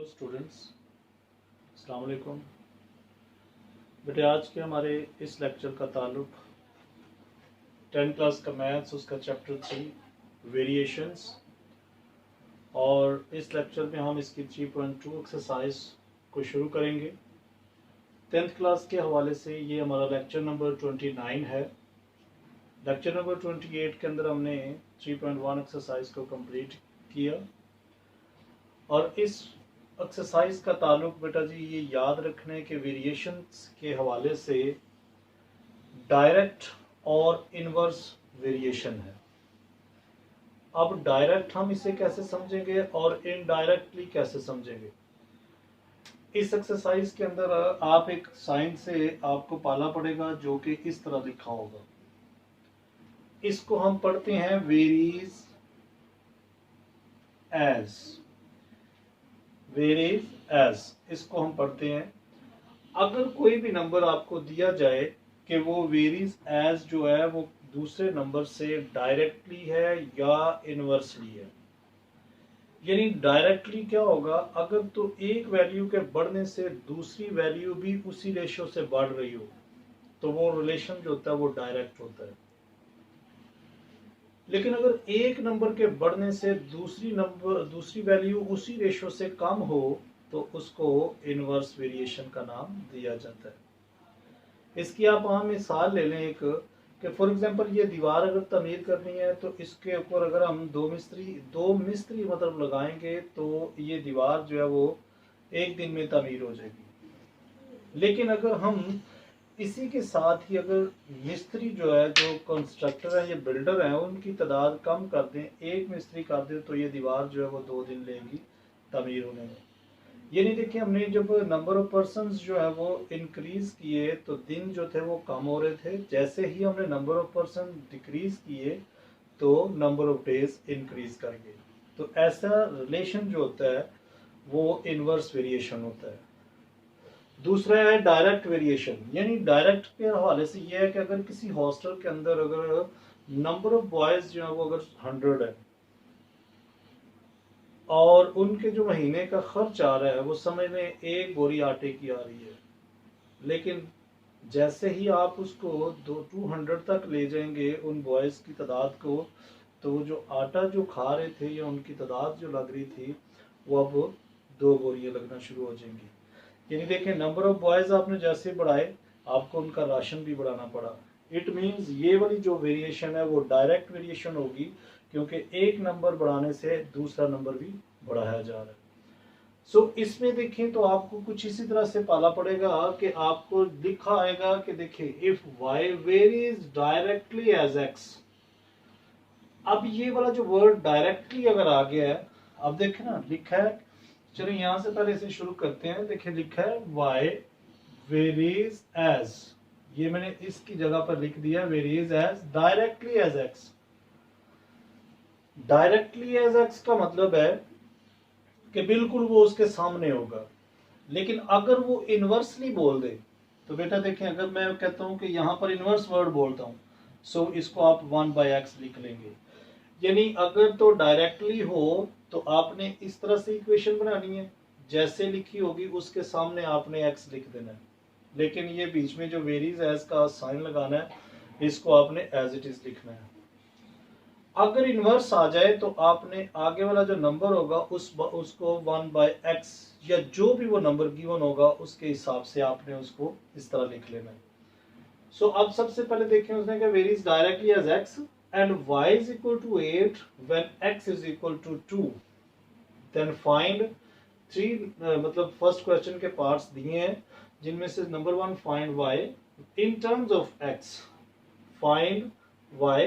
Hello students, अस्सलाम वालेकुम। बेटे आज के हमारे इस लेक्चर का ताल्लुक 10th क्लास का मैथ्स उसका चैप्टर 3 वेरिएशंस और इस लेक्चर में हम इसकी 3.2 एक्सरसाइज को शुरू करेंगे। 10th क्लास के हवाले से ये हमारा लेक्चर नंबर 29 है। लेक्चर नंबर 28 के अंदर हमने 3.1 एक्सरसाइज को कंप्लीट किया और इस एक्सरसाइज का ताल्लुक बेटा जी ये याद रखने के वेरिएशंस के हवाले से डायरेक्ट और इनवर्स वेरिएशन है। अब डायरेक्ट हम इसे कैसे समझेंगे और इनडायरेक्टली कैसे समझेंगे। इस एक्सरसाइज के अंदर आप एक साइन से आपको पाला पड़ेगा जो कि इस तरह लिखा होगा। इसको हम पढ़ते हैं वेरीज एज, वेरीज एज, इसको हम पढ़ते हैं। अगर कोई भी नंबर आपको दिया जाए कि वो वेरीज एज जो है वो दूसरे नंबर से डायरेक्टली है या इनवर्सली है, यानी डायरेक्टली क्या होगा, अगर तो एक वैल्यू के बढ़ने से दूसरी वैल्यू भी उसी रेशो से बढ़ रही हो तो वो रिलेशन जो होता है वो डायरेक्ट होता है। लेकिन अगर एक नंबर के बढ़ने से दूसरी वैल्यू उसी रेशो से कम हो तो उसको इनवर्स वेरिएशन का नाम दिया जाता है। इसकी आप वहां मिसाल ले लें एक कि फॉर एग्जांपल ये दीवार अगर तमीर करनी है तो इसके ऊपर अगर हम दो मिस्त्री मतलब लगाएंगे तो ये दीवार जो है वो एक दिन में तमीर हो जाएगी। लेकिन अगर हम इसी के साथ ही अगर मिस्त्री जो है, जो कंस्ट्रक्टर है, ये बिल्डर हैं, उनकी तादाद कम कर दें, एक मिस्त्री कर दें तो ये दीवार जो है वो 2 दिन लेगी तमीर होने में। ये नहीं देखिए, हमने जब नंबर ऑफ पर्सन्स जो है वो इंक्रीज किए तो दिन जो थे वो कम हो रहे थे। जैसे ही हमने नंबर ऑफ पर्सन डिक्रीज किए तो नंबर ऑफ डेज इंक्रीज कर गए। तो ऐसा रिलेशन जो होता है वो इनवर्स वेरिएशन होता है। दूसरा है डायरेक्ट वेरिएशन, यानी डायरेक्ट के हवाले से यह है कि अगर किसी हॉस्टल के अंदर अगर नंबर ऑफ बॉयज जो है वो अगर 100 है और उनके जो महीने का खर्च आ रहा है वो समझ लें 1 बोरी आटे की आ रही है, लेकिन जैसे ही आप उसको 200 तक ले जाएंगे उन बॉयज की तादाद को, तो जो आटा जो खा रहे थे या उनकी तादाद जो लग रही थी वो अब 2 बोरियां लगना शुरू हो जाएंगी। यानी देखें, नंबर ऑफ बॉयज आपने जैसे बढ़ाए आपको उनका राशन भी बढ़ाना पड़ा। इट मींस ये वाली जो वेरिएशन है वो डायरेक्ट वेरिएशन होगी क्योंकि एक नंबर बढ़ाने से दूसरा नंबर भी बढ़ाया जा रहा है। सो इसमें देखें तो आपको कुछ इसी तरह से पाला पड़ेगा कि आपको लिखा आएगा कि देखिए if y varies directly as x। अब ये वाला जो वर्ड डायरेक्टली अगर आ गया है, अब देखें ना लिखा है, चलो यहां से पहले इसे शुरू करते हैं। देखिए लिखा है y वेरीज एज, ये मैंने इसकी जगह पर लिख दिया varies as directly as x। Directly as x का मतलब है कि बिल्कुल वो उसके सामने होगा। लेकिन अगर वो इनवर्सली बोल दे तो बेटा देखें, अगर मैं कहता हूं कि यहां पर इनवर्स वर्ड बोलता हूं सो इसको आप 1/x लिख लेंगे। यानी अगर तो डायरेक्टली हो तो आपने इस तरह से इक्वेशन बनानी है, जैसे लिखी होगी उसके सामने आपने x लिख देना है। लेकिन ये बीच में जो वेरीज एज का साइन लगाना है इसको आपने एज इट इज लिखना है। अगर इनवर्स आ जाए तो आपने आगे वाला जो नंबर होगा उसको 1/x या जो भी वो नंबर गिवन होगा उसके हिसाब से आपने उसको इस तरह लिख लेना है। सो अब सबसे पहले देखें उसने कहा varies directly as x and y is equal to 8 when x is equal to 2। Then find 3 मतलब फर्स्ट क्वेश्चन के पार्ट्स दिए हैं जिनमें से number 1 find y in terms of x, find y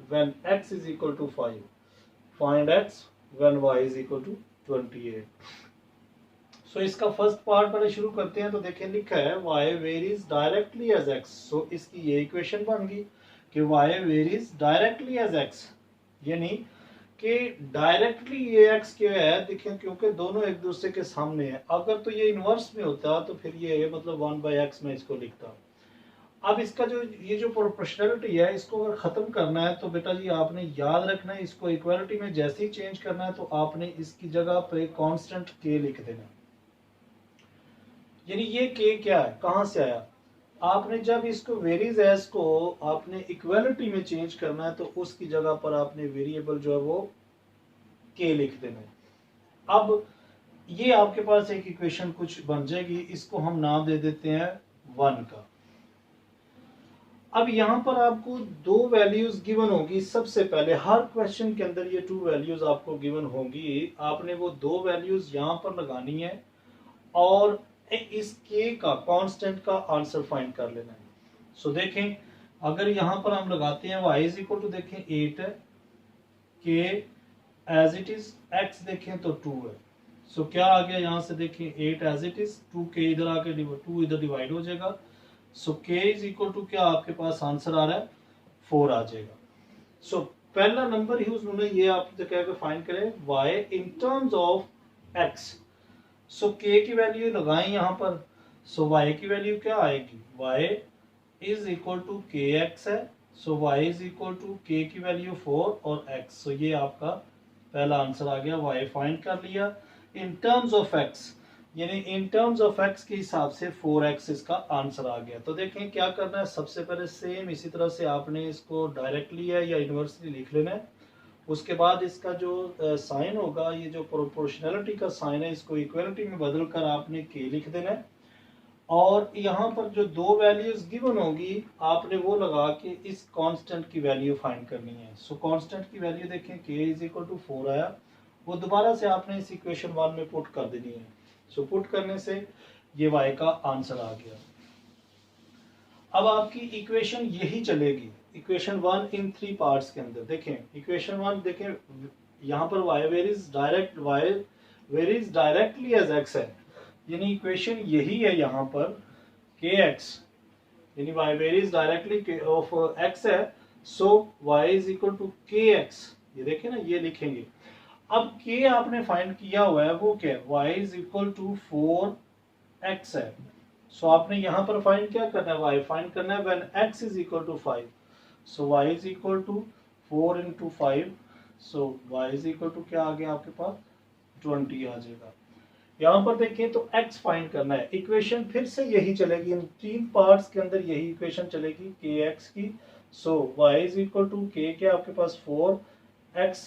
when x is equal to 5, find x when y is equal to 28। सो इसका first part पहले शुरू करते हैं। तो देखिए लिखा है y varies directly as x। सो इसकी ये इक्वेशन बन गई कि y varies directly as x, यानी कि डायरेक्टली ये x क्या है, देखिए क्योंकि दोनों एक दूसरे के सामने है। अगर तो ये इनवर्स में होता तो फिर ये मतलब 1/x में इसको लिखता। अब इसका जो ये जो प्रोपोर्शनलिटी है इसको अगर खत्म करना है तो बेटा जी आपने याद रखना है, इसको इक्वालिटी में जैसे ही चेंज करना है तो आपने इसकी जगह पर कांस्टेंट k लिख देना। यानी ये के क्या है, कहाँ से आया? आपने जब इसको वेरीज एज को आपने इक्वलिटी में चेंज करना है तो उसकी जगह पर आपने वेरिएबल जो है वो के लिख देना है। अब ये आपके पास एक इक्वेशन कुछ बन जाएगी, इसको हम नाम दे देते हैं 1 का। अब यहां पर आपको दो वैल्यूज गिवन होगी। सबसे पहले हर क्वेश्चन के अंदर ये 2 वैल्यूज आपको गिवन होंगी, आपने वो 2 वैल्यूज यहां पर लगानी है और इस के का कांस्टेंट का आंसर फाइंड कर लेना है। सो देखें, अगर यहां पर हम लगाते हैं y इज इक्वल टू देखें 8 है, के एज इट इज, x देखें तो 2 है। सो क्या आ गया यहां से देखें 8 एज इट इज, 2 के इधर आके 2 इधर डिवाइड हो जाएगा। सो के इज इक्वल टू क्या आपके पास आंसर आ रहा है 4 आ जाएगा। सो पहला नंबर ही उन्होंने ये आप क्या फाइंड करें y in terms of x। So k की वैल्यू लगाएं यहां पर। सो y की वैल्यू क्या आएगी, y is equal to k x है। So y is equal to k की वैल्यू 4 और x। सो ये आपका पहला आंसर आ गया, y फाइंड कर लिया इन टर्म्स ऑफ x, यानी इन टर्म्स ऑफ x के हिसाब से 4x इसका आंसर आ गया। तो देखें क्या करना है, सबसे पहले सेम इसी तरह से आपने इसको डायरेक्टली है या इनवर्सली लिख लेना है। उसके बाद इसका जो साइन होगा, ये जो प्रोपोर्शनैलिटी का साइन है, इसको इक्वलिटी में बदल कर आपने के लिख देना है और यहाँ पर जो दो वैल्यूज गिवन होगी आपने वो लगा के इस कांस्टेंट की वैल्यू फाइंड करनी है। सो कांस्टेंट की वैल्यू देखें के इज इक्वल टू 4 आया, वो दोबारा से आपने इस इक्वेशन 1 में पुट कर देनी है। सो पुट करने से ये y का आंसर आ गया। अब आपकी इक्वेशन यही चलेगी, इक्वेशन 1 इन 3 पार्ट्स के अंदर। देखें इक्वेशन 1 देखें, यहाँ पर y vary is directly as x है, यानी इक्वेशन यही है यहाँ पर के एक्स, यानी y vary is directly of x है। So y is equal to k x, ये देखें ना, ये लिखेंगे। अब k आपने फाइंड किया हुआ है वो क्या है, y is equal to 4x है। सो आपने यहाँ पर फाइंड क्या करना है, y फाइंड करना है when x is equal to 5। So y is equal to 4 into 5। So y is equal to क्या आ गया आपके पास 20 आ जाएगा। यहाँ पर देखें तो x फाइंड करना है, इक्वेशन फिर से यही चलेगी, इन 3 पार्ट्स के अंदर यही इक्वेशन चलेगी के एक्स की। सो y इज इक्वल टू के क्या आपके पास 4x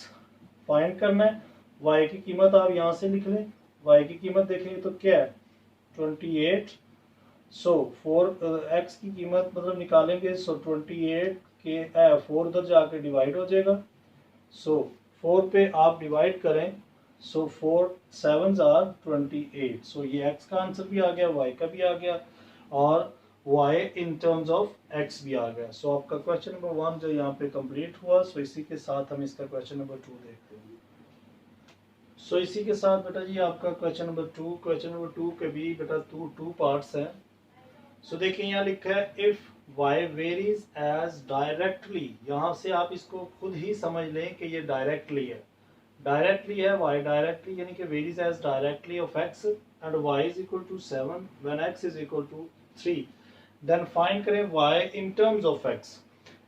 फाइंड करना है, y की कीमत आप यहाँ से लिख लें, y की कीमत देखेंगे तो क्या है 28। सो 4x की कीमत मतलब निकालेंगे, सो 28 के 4 उधर जाके डिवाइड हो जाएगा। सो 4 पे आप डिवाइड करें, सो 4 7s आर 28। सो ये x का आंसर भी आ गया, y का भी आ गया और y in terms of x भी आ गया। सो आपका क्वेश्चन नंबर 1 जो यहाँ पे कंप्लीट हुआ। सो इसी के साथ हम इसका क्वेश्चन नंबर 2 देखते हैं। सो इसी के साथ बेटा जी आपका क्वेश्चन नंबर 2, क्वेश्चन नंबर 2 के भी बेटा टू पार्ट्स हैं। सो देखिए यहाँ लिखा है if y varies as directly, यहाँ से आप इसको खुद ही समझ लें कि ये डायरेक्टली है, डायरेक्टली है y डायरेक्टली, यानी कि varies as directly of x and y is equal to 7 when x is equal to 3। Then find करें y in terms of x,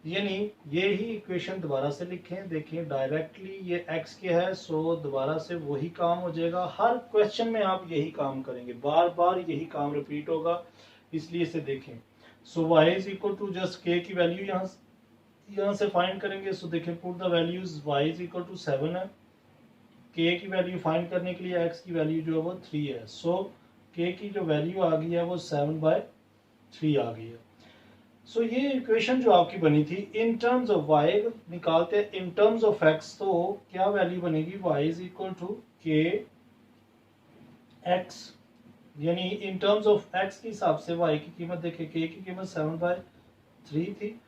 यानी ये ही इक्वेशन दोबारा से लिखें। देखिए डायरेक्टली ये x के है, सो दोबारा से वही काम हो जाएगा। हर क्वेश्चन में आप यही काम करेंगे, बार बार यही काम रिपीट होगा, इसलिए इसे देखें। So y is equal to just k की वैल्यू यहाँ से फाइंड करेंगे। सो देखें put the values, y is equal to 7 है, k की वैल्यू फाइंड करने के लिए x की वैल्यू जो है वो 3 है। सो k की जो वैल्यू आ गई है वो 7/3 आ गई है। सो ये इक्वेशन जो आपकी बनी थी इन टर्म्स ऑफ y निकालते हैं इन टर्म्स ऑफ x, तो क्या वैल्यू बनेगी y is equal to k x, यानी इन टर्म्स ऑफ x के हिसाब से y की कीमत देखिए, k की कीमत 7/3 थी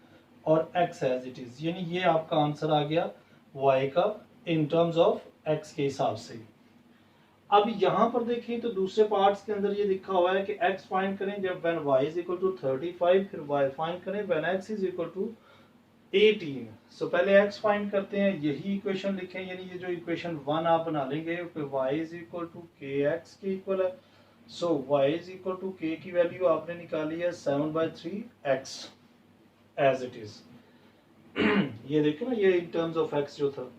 और x एज इट इज, यानी ये आपका आंसर आ गया y का इन टर्म्स ऑफ x के हिसाब से। अब यहाँ पर देखिए तो दूसरे पार्ट्स के अंदर ये लिखा हुआ है कि x फाइंड करें जब when y is equal to 35, फिर y फाइंड करें when x is equal to 18। So पहले x फाइंड करते हैं, यही इक्वेशन लिखें, यानी ये जो इक्वेशन 1 आप बना लेंगे कि y is equal to k x के इक्वल है। So y is equal to k की वैल्यू आपने निकाली है 7/3x एज इट इज। ये देखो ना, ये इन टर्म्स ऑफ x जो था।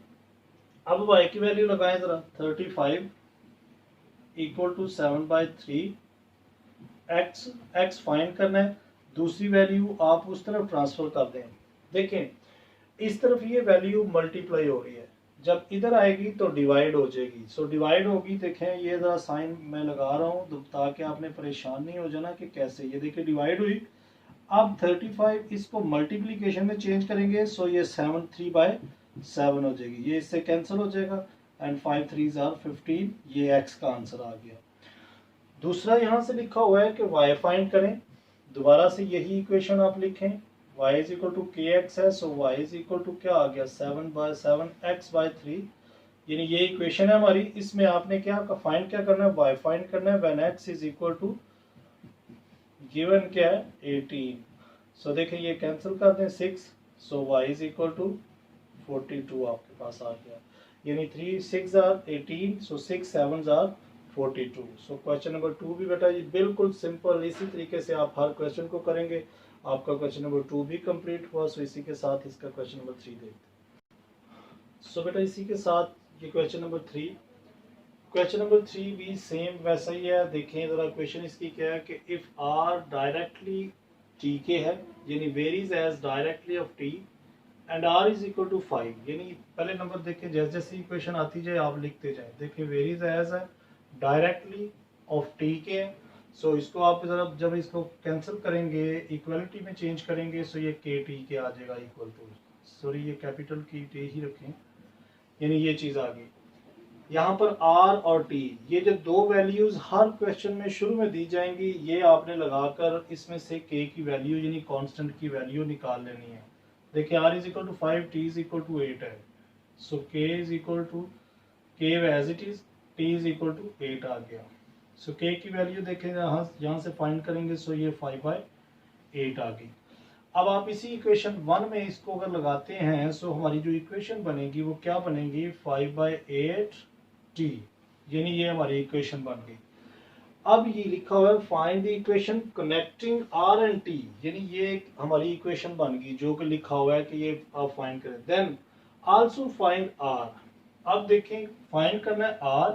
अब y की वैल्यू लगाएं जरा, 35 equal to 7/3 x x find करना है, दूसरी वैल्यू आप उस तरफ ट्रांसफर कर दें। देखें इस तरफ ये वैल्यू मल्टीप्लाई हो रही है, जब इधर आएगी तो डिवाइड हो जाएगी। सो डिवाइड होगी, देखें ये ज़रा साइन मैं लगा रहा हूँ ताकि आपने परेशान नहीं हो जाना कि कैसे। ये देखिए डिवाइड हुई। अब 35 इसको मल्टीप्लीकेशन में चेंज करेंगे, सो ये 7 3/7 हो जाएगी, ये इससे कैंसिल हो जाएगा एंड 5 3s are 15, ये एक्स का आंसर आ गया। दूसरा यहाँ से लिखा हुआ है कि y फाइंड करें, दोबारा से यही इक्वेशन आप लिखें, y is equal to k x है, so y is equal to क्या आ गया 7/7 x/3, यानी ये इक्वेशन है हमारी। इसमें आपने क्या फाइंड क्या करना है, y फाइंड करना है when x is equal to given क्या है 18। सो देखिए ये कैंसिल कर दें 6, सो y इज इक्वल टू 42 आपके पास आ गया, यानी 3 6 are 18, so 6 7s are 42। So question number 2 भी बेटा ये बिल्कुल सिंपल, इसी तरीके से आप हर क्वेश्चन को करेंगे, आपका क्वेश्चन नंबर 2 भी कंप्लीट हुआ। सो इसी के साथ इसका क्वेश्चन नंबर 3 देखते हैं। सो बेटा इसी के साथ ये क्वेश्चन नंबर 3, क्वेश्चन नंबर 3 भी सेम वैसा ही है। देखें जरा क्वेश्चन इसकी क्या है कि इफ आर डायरेक्टली टी के है, यानी varies as directly of t and r is equal to 5, यानी पहले नंबर देखें जैसे जैसे इक्वेशन आती जाए आप लिखते जाए। देखिए वेरीज एज है डायरेक्टली ऑफ टी के है, सो इसको आप जब इसको कैंसिल करेंगे इक्वलिटी में चेंज करेंगे, सो ये के टी के आ जाएगा इक्वल टू, सॉरी ये कैपिटल की टी ही रखें, यानी ये चीज़ आ गई। यहाँ पर r और t ये जो दो वैल्यूज हर क्वेश्चन में शुरू में दी जाएंगी, ये आपने लगाकर इसमें से k की वैल्यू यानी कांस्टेंट की वैल्यू निकाल लेनी है। देखिए r is equal to 5, t is equal to 8 है, so k is equal to k as it is, t is equal to 8 आ गया। सो k की वैल्यू देखें यहाँ से फाइंड करेंगे, सो ये 5/8 आ गई। अब आप इसी इक्वेशन 1 में इसको अगर लगाते हैं, सो हमारी जो इक्वेशन बनेगी वो क्या बनेगी 5/8t, यानी ये हमारी इक्वेशन बन गई। अब ये लिखा हुआ है find the equation connecting r and t, यानी ये हमारी इक्वेशन बन गई जो कि लिखा हुआ है कि ये आप फाइंड करें। देन आल्सो फाइंड r, अब देखें फाइंड करना है r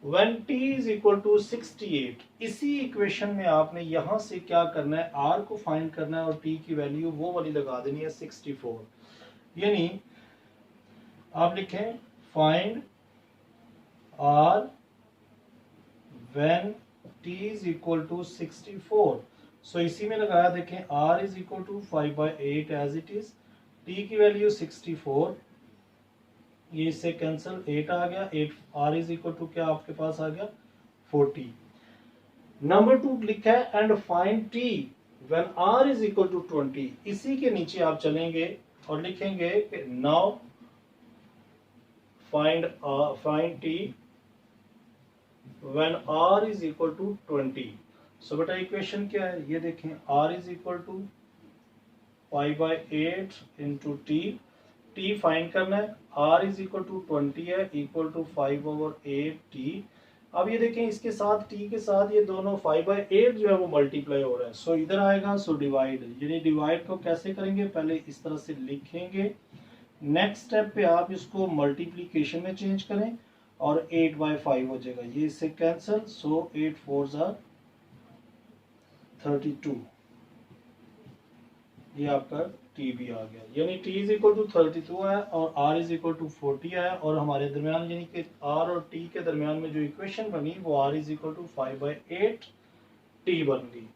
when t is equal to 68। इसी इक्वेशन में आपने यहां से क्या करना है, r को फाइंड करना है और t की वैल्यू वो वाली लगा देनी है 64, यानी आप लिखें find r when t is equal to 64। सो इसी में लगाया, देखें r is equal to 5/8 as it is, t की वैल्यू 64, ये इससे कैंसिल 8 आ गया, 8 r इज इक्वल टू क्या आपके पास आ गया 40। नंबर 2 लिखा है and find t when r is equal to 20। इसी के नीचे आप चलेंगे और लिखेंगे कि now find t when r is equal to 20। So बेटा इक्वेशन क्या है, ये देखें r is equal to 5/8 into t find करना है, r इज इक्वल टू 20 है, इक्वल टू 5/8t। अब ये देखें इसके साथ t के साथ ये दोनों 5/8 जो है वो मल्टीप्लाई हो रहा है, सो इधर आएगा, सो डिवाइड, यानी डिवाइड को कैसे करेंगे, पहले इस तरह से लिखेंगे, नेक्स्ट स्टेप पे आप इसको मल्टीप्लीकेशन में चेंज करें और 8/5 हो जाएगा, ये इससे कैंसिल, सो 8 4s are 32, ये आपका t भी आ गया, यानी t इज इक्वल टू 32 है और r इज इक्वल टू 40 है, और हमारे दरमियान यानी कि r और t के दरमियान में जो इक्वेशन बनी वो r is equal to 5/8t बन गई।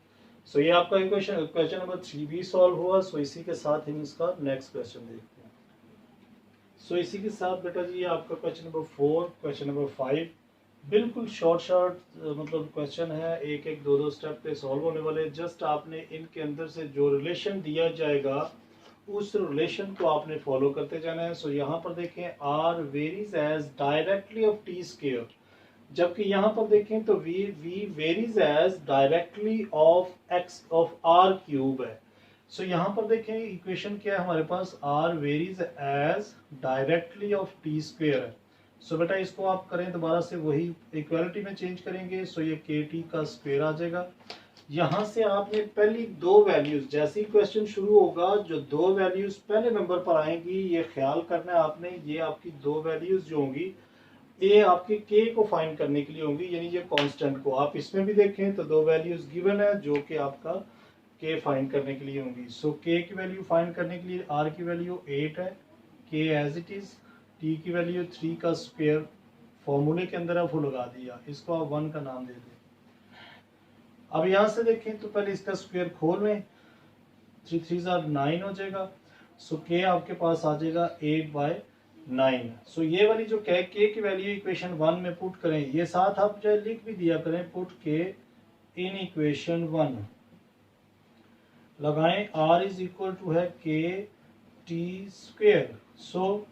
सो ये आपका इक्वेशन क्वेश्चन नंबर 3 भी सॉल्व हुआ। सो इसी के साथ हम इसका नेक्स्ट क्वेश्चन देखते हैं। सो इसी के साथ बेटा जी आपका क्वेश्चन नंबर 4, क्वेश्चन नंबर 5 बिल्कुल शॉर्ट मतलब क्वेश्चन है, एक एक दो दो स्टेप पे सॉल्व होने वाले। जस्ट आपने इनके अंदर से जो रिलेशन दिया जाएगा उस रिलेशन को आपने फॉलो करते जाना है। सो यहाँ पर देखें r varies as directly of t square, जबकि यहाँ पर देखें तो v varies as directly of x of r cube है। सो यहाँ पर देखें इक्वेशन क्या है हमारे पास, r varies as directly of t square है। सो बेटा इसको आप करें दोबारा से वही इक्वालिटी में चेंज करेंगे, सो ये kt का स्क्वायर आ जाएगा। यहाँ से आपने पहली दो वैल्यूज, जैसे ही क्वेश्चन शुरू होगा जो दो वैल्यूज पहले नंबर पर आएंगी ये ख्याल करना है आपने, ये आपकी दो वैल्यूज जो होंगी ये आपके के को फाइंड करने के लिए होंगी, यानी ये कांस्टेंट को। आप इसमें भी देखें तो दो वैल्यूज गिवन है जो कि आपका के फाइंड करने के लिए होंगी। सो के की वैल्यू फाइंड करने के लिए आर की वैल्यू 8 है, के एज इट इज, टी की वैल्यू 3 का स्क्वायर फॉर्मूले के अंदर आप वो लगा दिया, इसको आप 1 का नाम दे दें। अब यहां से देखें तो पहले इसका स्क्वायर खोल लें, 3 3 9 हो जाएगा। सो के आपके पास आ जाएगा 8/9। सो ये वाली जो के की वैल्यू इक्वेशन 1 में पुट करें, ये साथ आप जो लिख भी दिया करें, पुट के इन इक्वेशन 1 लगाएं। r इज इक्वल टू है k t square. So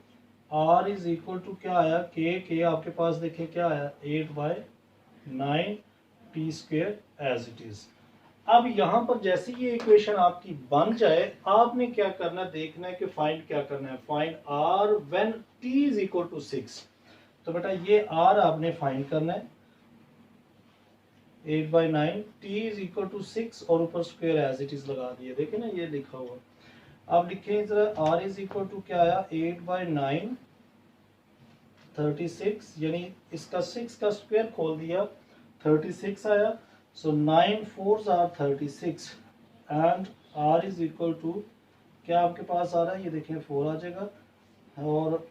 r is equal to क्या आया, के आपके पास देखें क्या आया 8/9 t square as it is. अब यहां पर जैसे ये इक्वेशन आपकी बन जाए, आपने क्या करना है, देखना है कि फाइंड क्या करना है, find r when t is equal to 6। तो बेटा ये r आपने फाइंड करना है 8/9, t इज इक्वल टू 6 और ऊपर स्क्वायर एज इट इज लगा दिया। देखें ना ये लिखा हुआ। अब लिखें जरा, r इज इक्वल टू क्या आया 8/9 36, यानी इसका 6 का स्क्वायर खोल दिया 36 आया। So 9 4s are 36 and r is equal to क्या आपके पास आ रहा है, ये देखें 4 आ जाएगा और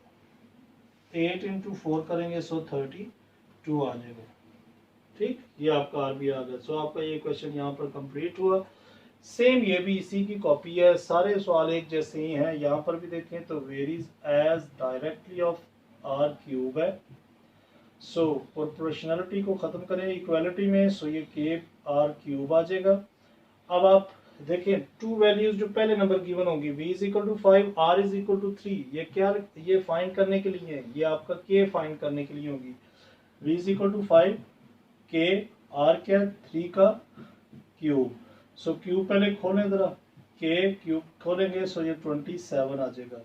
8 इंटू 4 करेंगे सो 32 आ जाएगा। ठीक, ये आपका आर भी आ गया। सो आपका ये क्वेश्चन यहाँ पर कंप्लीट हुआ। सेम ये भी इसी की कॉपी है, सारे सवाल एक जैसे ही हैं। यहाँ पर भी देखें तो varies as directly of r cube है। सो प्रोपोर्शनलिटी को खत्म करें इक्वालिटी में, सो ये के आर क्यूब आ जाएगा। अब आप देखें टू वैल्यूज जो पहले नंबर गिवन होगी, v is equal to 5, r is equal to 3, ये क्या, ये फाइंड करने के लिए है, ये आपका के फाइंड करने के लिए होगी। v इज इक्वल टू 5 के, r क्या 3 का क्यूब। सो क्यूब पहले खोलें जरा, के क्यूब खोलेंगे सो ये 27 आ जाएगा।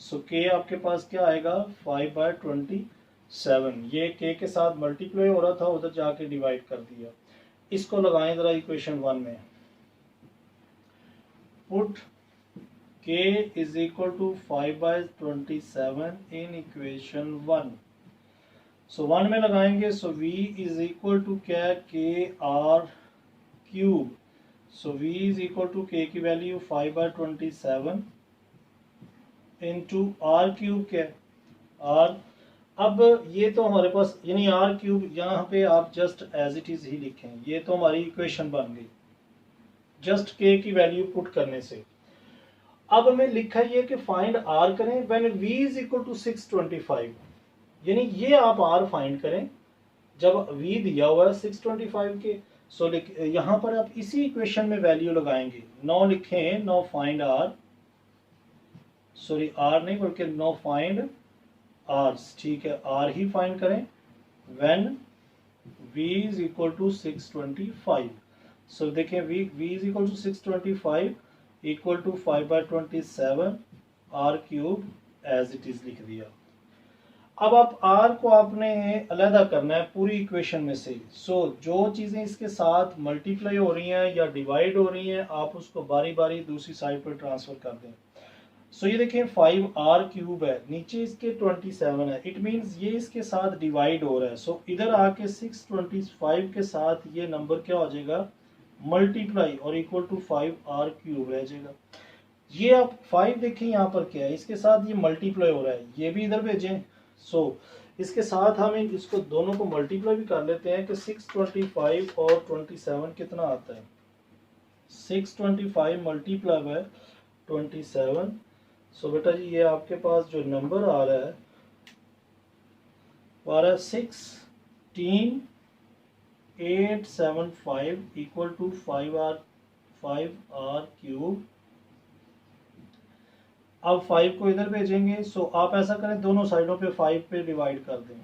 सो के आपके पास क्या आएगा 5/27। ये के साथ मल्टीप्लाई हो रहा था, उधर जाके डिवाइड कर दिया। इसको लगाएं जरा इक्वेशन 1 में, put k is equal to 5/27 in equation 1। So 1 में लगाएंगे so v is equal to क्या k r cube. So v is equal to k की वैल्यू 5/27 इंटू आर क्यूब क्या आर। अब ये तो हमारे पास यानी आर क्यूब, यहाँ पे आप जस्ट एज इट इज ही लिखें, ये तो हमारी इक्वेशन बन गई जस्ट के की वैल्यू पुट करने से। अब हमें लिखा ये कि फाइंड आर करें when v is equal to 625, यानी ये आप आर फाइंड करें जब v दिया हुआ है 625 के। सो यहाँ पर आप इसी इक्वेशन में वैल्यू लगाएंगे, नो लिखें no find r, sorry r नहीं बल्कि नो फाइंड आर, ठीक है आर ही फाइंड करें when v is equal to 625। So देखें v is equal to 625 equal to 5/27 r cube as it is लिख दिया। अब आप r को आपने अलहदा करना है पूरी इक्वेशन में से। सो जो चीज़ें इसके साथ मल्टीप्लाई हो रही हैं या डिवाइड हो रही हैं, आप उसको बारी बारी दूसरी साइड पर ट्रांसफर कर दें। सो ये देखें 5r क्यूब है, नीचे इसके 27 है, इट मींस ये इसके साथ डिवाइड हो रहा है। सो इधर आके 625 के साथ ये नंबर क्या हो जाएगा मल्टीप्लाई और इक्वल टू 5r क्यूब रह जाएगा। ये आप 5 देखें यहाँ पर क्या है, इसके साथ ये मल्टीप्लाई हो रहा है, ये भी इधर भेजें। सो इसके साथ हम इसको दोनों को मल्टीप्लाई भी कर लेते हैं कि 625 और 27 कितना आता है, 625 मल्टीप्लाई बाय 27। सो बेटा जी ये आपके पास जो नंबर आ रहा है वो आ रहा है 16875 इक्वल टू 5r क्यूब। अब 5 को इधर भेजेंगे, सो आप ऐसा करें दोनों साइडों पे 5 पे डिवाइड कर दें।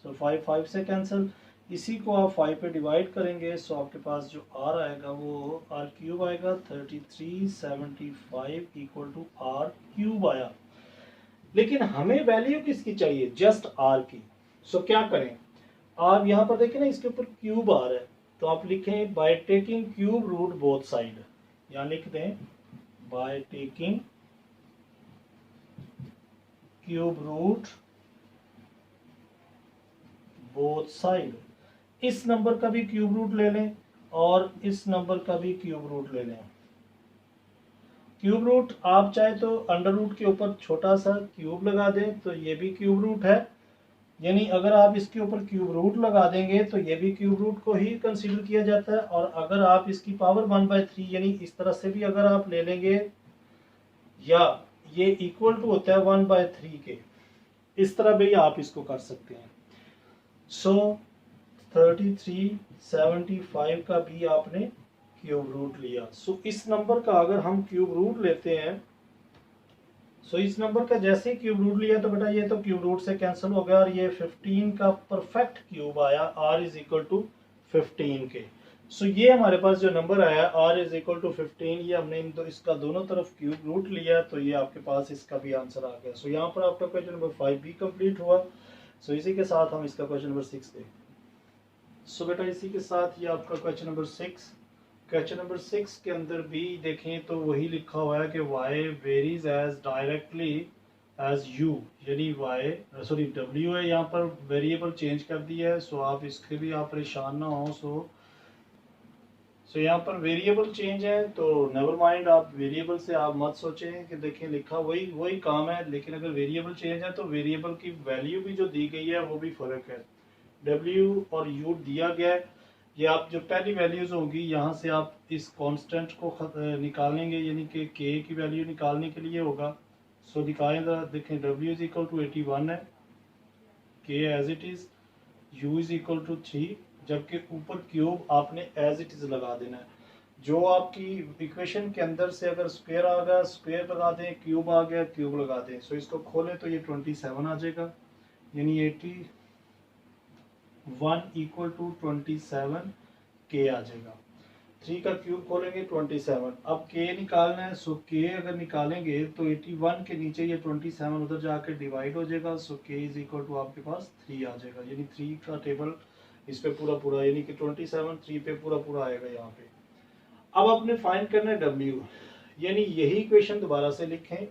सो 5 से कैंसिल, इसी को आप 5 पे डिवाइड करेंगे, सो आपके पास जो r आएगा वो r क्यूब आएगा 3375 इक्वल टू r क्यूब आया। लेकिन हमें वैल्यू किसकी चाहिए, जस्ट r की। सो क्या करें, आप यहाँ पर देखें ना इसके ऊपर क्यूब आ रहा है, तो आप लिखें by taking cube root both side, यहाँ लिख दें by taking cube root both side. इस नंबर का भी क्यूब रूट ले लें और इस नंबर का भी क्यूब रूट ले लें। क्यूब रूट आप चाहे तो अंडर रूट के ऊपर छोटा सा क्यूब लगा दें तो ये भी क्यूब रूट है, यानी अगर आप इसके ऊपर क्यूब रूट लगा देंगे तो ये भी क्यूब रूट को ही कंसीडर किया जाता है। और अगर आप इसकी पावर 1/3 यानी इस तरह से भी अगर आप ले लेंगे, या ये इक्वल टू होता है 1/3 के, इस तरह भी आप इसको कर सकते हैं। सो 3375 का भी आपने क्यूब रूट लिया। सो इस नंबर का अगर हम क्यूब रूट लेते हैं, सो इस नंबर का जैसे ही क्यूब रूट लिया तो बेटा ये तो क्यूब रूट से कैंसिल हो गया और ये 15 का परफेक्ट क्यूब आया, r इज इक्वल टू 15 के। सो ये हमारे पास जो नंबर आया r इज इक्वल टू 15, ये हमने इसका दोनों तरफ क्यूब रूट लिया तो ये आपके पास इसका भी आंसर आ गया। सो यहाँ पर आपका क्वेश्चन नंबर 5 भी कंप्लीट हुआ। सो इसी के साथ हम इसका क्वेश्चन नंबर 6 देखते हैं। सो बेटा इसी के साथ ये आपका क्वेश्चन नंबर 6, क्वेश्चन नंबर 6 के अंदर भी देखें तो वही लिखा हुआ है कि y varies as directly as u, यानी w है, यहाँ पर वेरिएबल चेंज कर दिया है। सो आप इसके भी आप परेशान ना हो। सो यहाँ पर वेरिएबल चेंज है तो नेवर माइंड, आप वेरिएबल से आप मत सोचें कि देखें लिखा वही काम है, लेकिन अगर वेरिएबल चेंज है तो वेरिएबल की वैल्यू भी जो दी गई है वो भी फर्क है। w और u दिया गया है, ये आप जो पहली वैल्यूज होंगी यहाँ से आप इस कांस्टेंट को निकालेंगे, यानी कि k की वैल्यू निकालने के लिए होगा। सो निकालें जरा, देखें w इज इक्वल टू 81 है, k as it is, u is equal to 3, जबकि ऊपर क्यूब आपने एज इट इज लगा देना है। जो आपकी इक्वेशन के अंदर से अगर स्क्वायर आ गया स्क्वायर लगा दें, क्यूब आ गया क्यूब लगा दें। सो इसको खोलें तो ये 27 आ जाएगा, यानी 81 इक्वल टू 27 के आ जाएगा। 3 का क्यूब खोलेंगे 27, अब के निकालना है। सो के अगर निकालेंगे तो 81 के नीचे ये 27 उधर जाकर डिवाइड हो जाएगा। सो के इज इक्वल टू आपके पास 3 आ जाएगा, यानी 3 का टेबल इस पे पूरा यानी कि 27 3 पे पूरा आएगा यहाँ पे। अब आपने फाइंड करना है w, यानी यही इक्वेशन दोबारा से लिखें।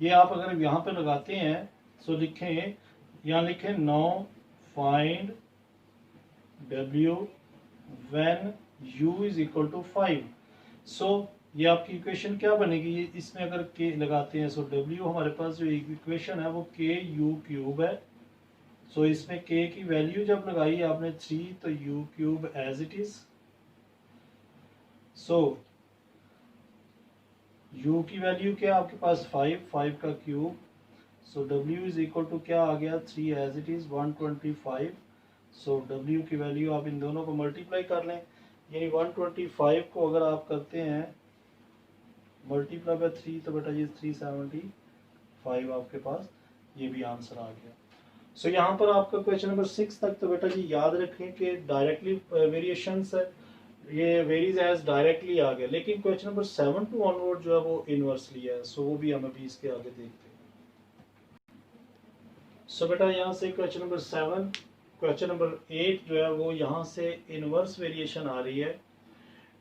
ये आप अगर यहाँ पे लगाते हैं सो लिखें, यहाँ लिखें no find w when u is equal to 5। सो ये आपकी इक्वेशन क्या बनेगी, ये इसमें अगर k लगाते हैं सो w हमारे पास जो इक्वेशन है वो k u क्यूब है। सो इसमें k की वैल्यू जब लगाई आपने 3 तो u cube as it is. So u की वैल्यू क्या आपके पास 5 का cube. So w is equal to क्या आ गया 3 as it is 125। So w की वैल्यू आप इन दोनों को मल्टीप्लाई कर लें, यानी 125 को अगर आप करते हैं मल्टीप्लाई बाय 3 तो बेटा ये 375 आपके पास ये भी आंसर आ गया। सो यहाँ पर आपका क्वेश्चन नंबर 6 तक तो बेटा जी याद रखें कि डायरेक्टली वेरिएशंस है, ये वेरीज एज डायरेक्टली आ गया, लेकिन क्वेश्चन नंबर 7 टू ऑनवर्ड जो है वो इनवर्सली है। सो वो भी हम अभी इसके आगे देखते हैं। सो बेटा यहाँ से क्वेश्चन नंबर 7, क्वेश्चन नंबर 8 जो है वो यहाँ से इनवर्स वेरिएशन आ रही है।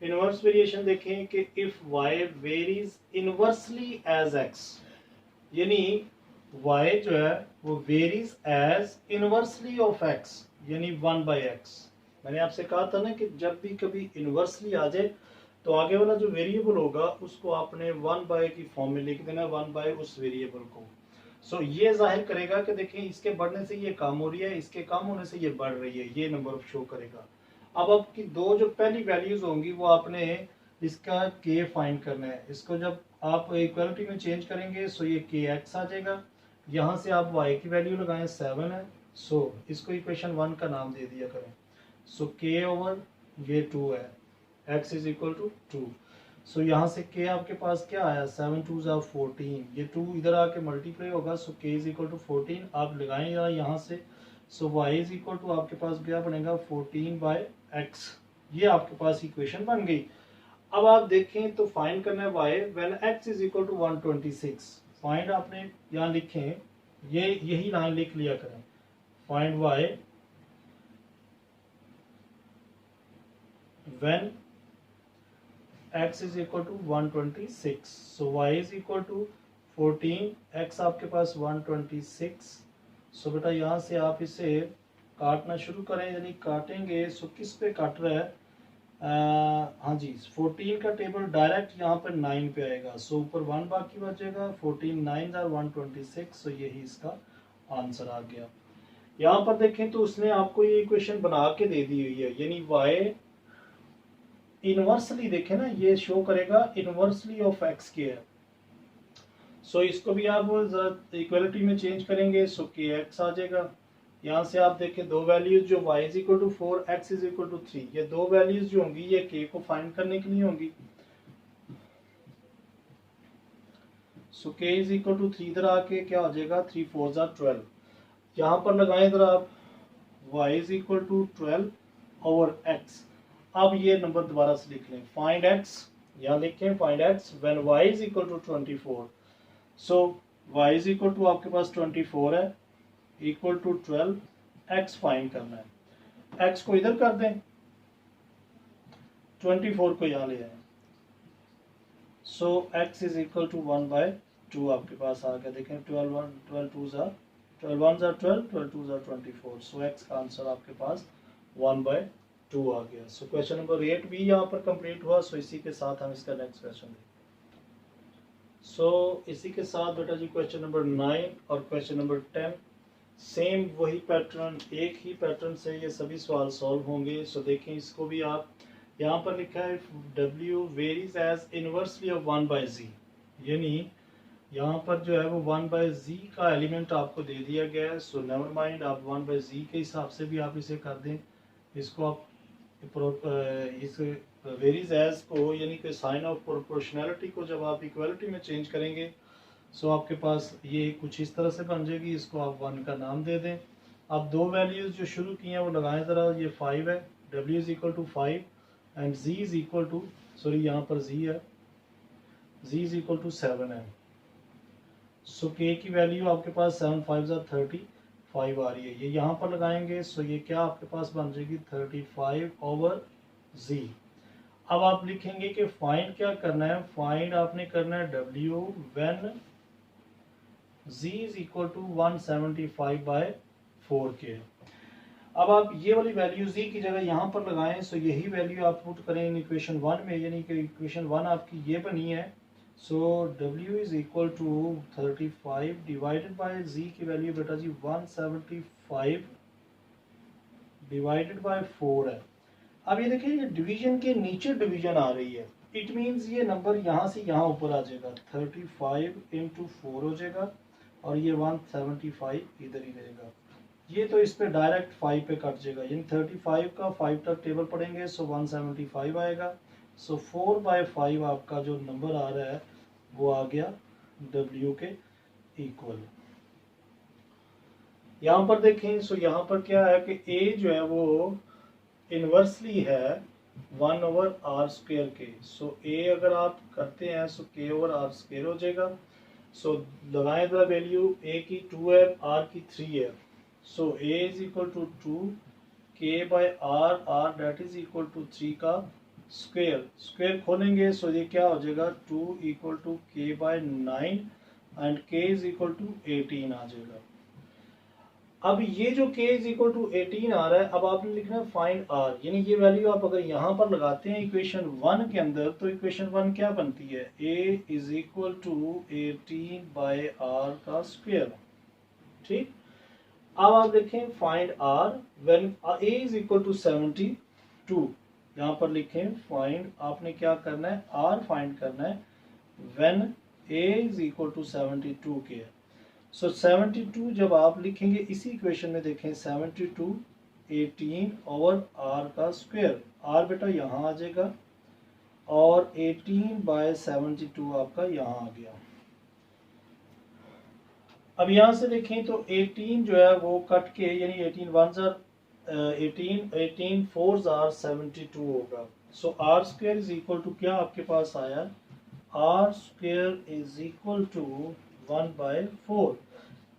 इनवर्स वेरिएशन देखें कि if y varies inversely as x, यानी y जो है वो varies as inversely of x, यानी 1/x। मैंने आपसे कहा था ना कि जब भी कभी इनवर्सली आ जाए तो आगे वाला जो वेरिएबल होगा उसको आपने 1/, की फॉर्म में लिख देना, 1/, उस वेरिएबल को। सो ये जाहिर करेगा कि देखिए इसके बढ़ने से ये कम हो रही है, इसके कम होने से ये बढ़ रही है, ये नंबर ऑफ शो करेगा। अब आपकी दो जो पहली वैल्यूज होंगी वो आपने इसका k फाइंड करना है। इसको जब आप इक्वलिटी में चेंज करेंगे सो ये kx आ जाएगा, यहाँ से आप y की वैल्यू लगाएं 7 है। सो इसको इक्वेशन 1 का नाम दे दिया करें। सो k ओवर ये 2 है, x इज इक्वल टू 2। सो यहाँ से k आपके पास क्या आया 7 2 14, ये 2 इधर आके मल्टीप्लाई होगा। So k is equal to 14 आप लगाएं यहाँ से। सो y इज इक्वल टू आपके पास क्या बनेगा 14/x, ये आपके पास इक्वेशन बन गई। अब आप देखें तो फाइंड करना है y when x is equal to 126। Find आपने यहाँ लिखें, ये यही लाइन लिख लिया करें, find y when x is equal to 126। So y is equal to 14, x आपके पास 126। सो बेटा यहाँ से आप इसे काटना शुरू करें, यानी काटेंगे। सो किस पे काट रहा है? हाँ जी, 14 का टेबल डायरेक्ट यहाँ पर 9 पे आएगा। सो ऊपर 1 बाकी बचेगा, 14 9 are 126। सो यही इसका आंसर आ गया। यहाँ पर देखें तो उसने आपको ये इक्वेशन बना के दे दी हुई है, यानी y इनवर्सली, देखें ना, ये शो करेगा इनवर्सली ऑफ x के है। सो इसको भी आप इक्वलिटी में चेंज करेंगे, सो के एक्स आ जाएगा। यहाँ से आप देखें दो वैल्यूज जो y is equal to 4, x is equal to 3, ये दो वैल्यूज जो होंगी ये k को फाइंड करने के लिए होंगी। सो k इज इक्वल टू 3 इधर आके क्या हो जाएगा, 3 4 12। यहाँ पर लगाएं इधर आप y is equal to 12 over x। अब ये नंबर दोबारा से लिख लें, फाइंड x, यहाँ लिखें find x when y is equal to 24। So y is equal to आपके पास 24 है, इक्वल टू 12, x फाइंड करना है। x को इधर कर दें, 24 को यहाँ ले आए। सो x इज इक्वल टू 1/2 आपके पास आ गया। देखें 12 1 2 12 1 12 12 2 24। सो x का आंसर आपके पास 1/2 आ गया। सो क्वेश्चन नंबर 8 भी यहाँ पर कंप्लीट हुआ। सो इसी के साथ हम इसका नेक्स्ट क्वेश्चन देखें। सो इसी के साथ बेटा जी क्वेश्चन नंबर 9 और क्वेश्चन नंबर 10 सेम वही पैटर्न, एक ही पैटर्न से ये सभी सवाल सॉल्व होंगे। सो देखें इसको भी आप, यहाँ पर लिखा है W varies as inversely of 1/z, यानी यहाँ पर जो है वो 1/z का एलिमेंट आपको दे दिया गया है। सो नेवर माइंड, आप 1/z के हिसाब से भी आप इसे कर दें। इसको आप इस वेरीज एज को, यानी कि साइन ऑफ प्रोपोर्शनैलिटी को जब आप इक्वलिटी में चेंज करेंगे, सो आपके पास ये कुछ इस तरह से बन जाएगी। इसको आप 1 का नाम दे दें। अब दो वैल्यूज जो शुरू की हैं वो लगाएं ज़रा। ये 5 है, W is equal to 5 and Z is equal to, sorry यहाँ पर Z है, Z इज इक्वल टू 7 है। सो K की वैल्यू आपके पास 7 5 35 आ रही है, ये यहाँ पर लगाएंगे। सो ये क्या आपके पास बन जाएगी 35 ओवर Z। अब आप लिखेंगे कि फाइंड क्या करना है, फाइंड आपने करना है W when Z is equal to 175/4 के। अब आप ये वाली वैल्यू Z की जगह यहाँ पर लगाएं। सो यही वैल्यू आप पुट करें इन इक्वेशन 1 में, यानी कि इक्वेशन 1 आपकी ये बनी है। So W is equal to 35 divided by Z की वैल्यू बेटा जी 175 डिवाइडेड बाय 4 है। अब ये देखिए, ये डिवीजन के नीचे डिवीजन आ रही है, इट मीन्स ये नंबर यहाँ से यहाँ ऊपर आ जाएगा, 35 इंटू 4 हो जाएगा और ये 175 इधर ही रहेगा। ये तो इस पे डायरेक्ट 5 पे कट जाएगा, यानी 35 का 5 तक टेबल पढ़ेंगे। सो 175 आएगा। सो 4/5 आपका जो नंबर आ रहा है वो आ गया W के इक्वल। यहाँ पर देखें, सो यहाँ पर क्या है कि A जो है वो इनवर्सली है 1/r² के। सो A अगर आप करते हैं सो K ओवर r² हो जाएगा। सो लगाएं द वैल्यू, A की 2 है, R की 3 है। So A is equal to 2 K/r, R that is equal to 3 का स्क्वायर। स्क्वायर खोलेंगे सो ये क्या हो जाएगा 2 equal to K/9 and K is equal to 18 आ जाएगा। अब ये जो K इज इक्वल टू 18 आ रहा है, अब आपने लिखना है फाइंड R, यानी ये वैल्यू आप अगर यहाँ पर लगाते हैं इक्वेशन 1 के अंदर, तो इक्वेशन 1 क्या बनती है, A is equal to 18/r का स्क्वायर। ठीक, अब आप देखें find R when A is equal to 72। यहाँ पर लिखें फाइंड, आपने क्या करना है R फाइंड करना है when A is equal to 72 के। सो 72 जब आप लिखेंगे इसी इक्वेशन में, देखें 72 18 ओवर R का स्क्वायर। R बेटा यहाँ आ जाएगा और 18/72 आपका यहाँ आ गया। अब यहाँ से देखें तो 18 जो है वो कट के, यानी 18 1s are 18 4s are 72 होगा। So R square is equal to क्या आपके पास आया, R square is equal to 1/4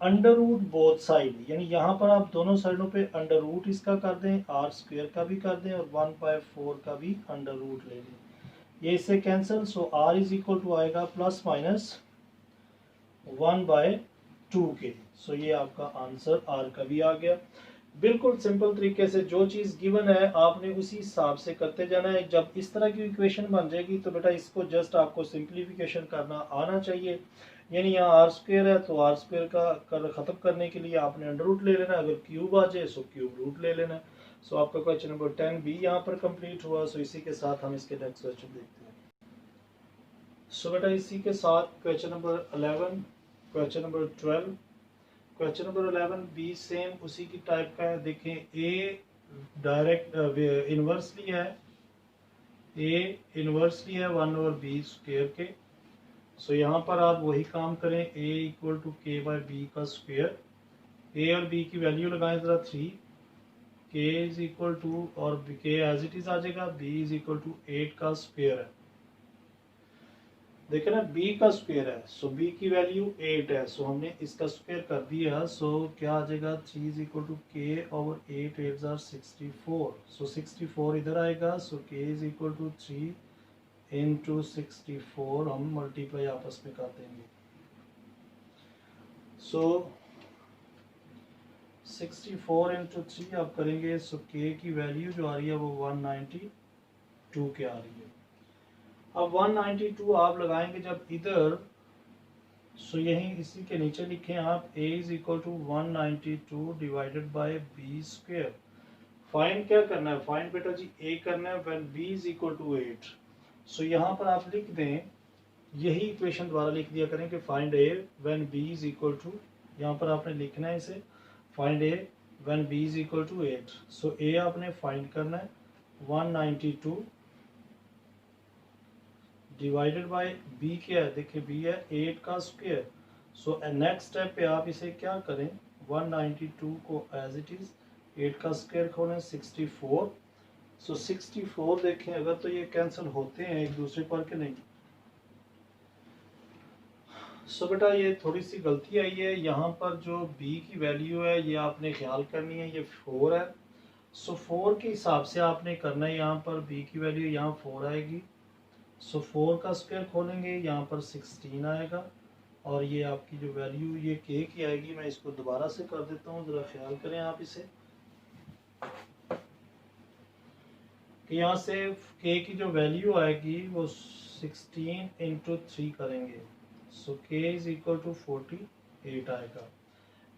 under root both side, यानी यहाँ पर आप दोनों साइडों पे अंडर रूट इसका कर दें, R स्क्वायर का भी कर दें और 1/4 का भी अंडर रूट ले लें, ये इससे cancel. So R is equal to आएगा प्लस माइनस 1/2 के। सो ये आपका आंसर R का भी आ गया। बिल्कुल सिंपल तरीके से जो चीज़ गिवन है आपने उसी हिसाब से करते जाना है। जब इस तरह की इक्वेशन बन जाएगी तो बेटा इसको जस्ट आपको सिंप्लीफिकेशन करना आना चाहिए। यानी यहाँ आर स्क्वेयर है तो आर स्क्वेयर का ख़त्म करने के लिए आपने अंडर रूट ले लेना, अगर क्यूब आ जाए सो क्यूब रूट ले लेना। सो आपका क्वेश्चन नंबर 10 भी यहाँ पर कंप्लीट हुआ। सो इसी के साथ हम इसके नेक्स्ट क्वेश्चन देखते हैं। सो बेटा इसी के साथ question number 11, question number 12, question number 11 B same उसी की टाइप का है। देखें ए डायरेक्ट इनवर्सली है, ए इनवर्सली है 1/b² के। सो यहाँ पर आप वही काम करें, a इक्वल टू के बाई बी का स्क्वेयर। ए और b की वैल्यू लगाएं ज़रा 3, k इज इक्वल टू, और k एज इट इज आ जाएगा, b इज इक्वल टू 8 का स्क्वेयर है। देखे ना b का स्क्वायर है, सो b की वैल्यू 8 है, सो हमने इसका स्क्वायर कर दिया। सो क्या आ जाएगा, 3 is equal to k over 8, 8 are 64। So 64 इधर आएगा। So k is equal to 3 into 64, हम मल्टीप्लाई आपस में कर देंगे। सो 64 इंटू 3 आप करेंगे। सो k की वैल्यू जो आ रही है वो 192 के आ रही है। अब 192 आप लगाएंगे जब इधर, सो यही इसी के नीचे लिखें आप a is equal to 192 divided by b square. Find क्या करना है, फाइंड बेटा जी a करना है when b is equal to 8। So यहाँ पर आप लिख दें, यही इक्वेशन द्वारा लिख दिया करें कि find a when b is equal to, यहाँ पर आपने लिखना है इसे, find a when b is equal to 8। So a आपने फाइंड करना है 192 डिवाइडेड बाय b क्या है, देखिए b है 8 का स्क्वायर। सो नेक्स्ट स्टेप पे आप इसे क्या करें, 192 को एज इट इज 8 का स्क्वायर खोलें 64। सो 64 देखें अगर तो ये कैंसिल होते हैं एक दूसरे पर के नहीं। सो बेटा ये थोड़ी सी गलती आई है, यहाँ पर जो b की वैल्यू है ये आपने ख्याल करनी है, ये 4 है। सो 4 के हिसाब से आपने करना है, यहाँ पर b की वैल्यू यहाँ 4 आएगी। सो 4 का स्क्वायर खोलेंगे, यहाँ पर 16 आएगा, और ये आपकी जो वैल्यू ये k की आएगी, मैं इसको दोबारा से कर देता हूँ, ज़रा ख्याल करें आप इसे कि यहाँ से k की जो वैल्यू आएगी वो 16 इंटू 3 करेंगे। So k is equal to 48 आएगा।